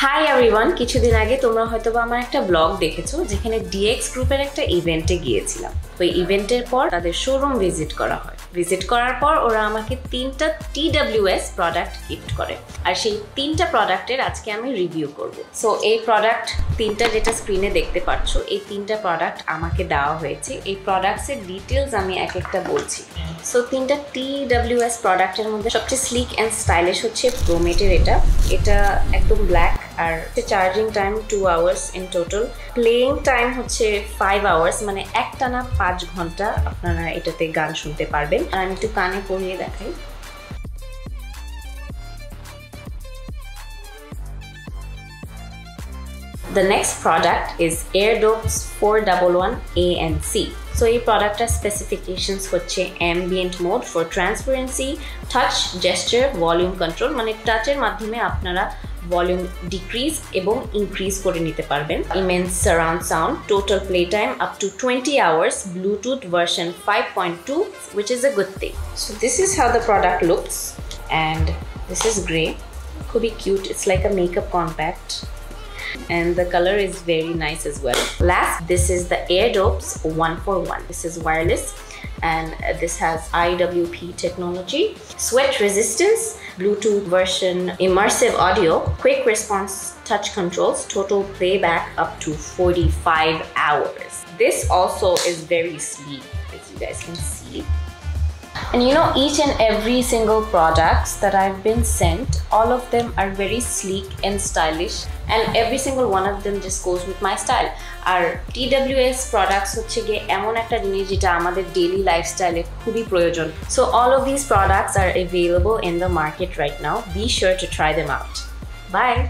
Hi everyone, কিছুদিন আগে তোমরা হয়তোবা আমার একটা ব্লগ দেখেছো যেখানে ডিএক্স গ্রুপের একটা ইভেন্টে গিয়েছিলাম। ওই ইভেন্টের পর তাদের শোরুম ভিজিট করা হয়। ভিজিট করার পর ওরা আমাকে 3টা TWS প্রোডাক্ট গিফট করে, আর সেই 3টা প্রোডাক্টের আজকে আমি রিভিউ করব। সো এই প্রোডাক্ট 3টা যেটা স্ক্রিনে দেখতে পাচ্ছ, এই 3টা প্রোডাক্ট আমাকে দেওয়া হয়েছে। এই প্রোডাক্টসের ডিটেলস আমি এক একটা বলছি। সো 3টা TWS প্রোডাক্টের মধ্যে সবচেয়ে স্লিক অ্যান্ড স্টাইলিশ হচ্ছে boAt-এর এটা একদম ব্ল্যাক, আর charging time 2 hours in total. Playing time হচ্ছে 5 আওয়ার্স, মানে একটানা 5 ঘন্টা আপনারা এটাতে গান শুনতে পারবেন। আর আমি একটু কানে পরিয়ে দেখাই। The next product is Airdopes 411A and C. So এই প্রোডাক্টটার স্পেসিফিকেশনস হচ্ছে ambient mode for transparency, touch, gesture, volume control, মানে টাচের মাধ্যমে আপনারা ভলিউম ডিক্রিজ এবং ইনক্রিজ করে নিতে পারবেন। Immense surround sound, total play time up to 20 hours, Bluetooth version 5.2, which is a good thing. So this is how the product looks, and this is grey. খুবই cute. It's like a makeup compact. And the color is very nice as well. Last, this is the Airdopes 141. This is wireless, and this has IWP technology, sweat resistance, Bluetooth version, immersive audio, quick response touch controls, total playback up to 45 hours. This also is very sleek, as you guys can see. And you know, each and every single products that I've been sent, all of them are very sleek and stylish, and every single one of them just goes with my style. Our TWS products হচ্ছে গিয়ে এমন একটা জিনিস যেটা আমাদের daily লাইফস্টাইলে খুবই প্রয়োজন। So all of these products are available in the market right now. Be sure to try them out. Bye.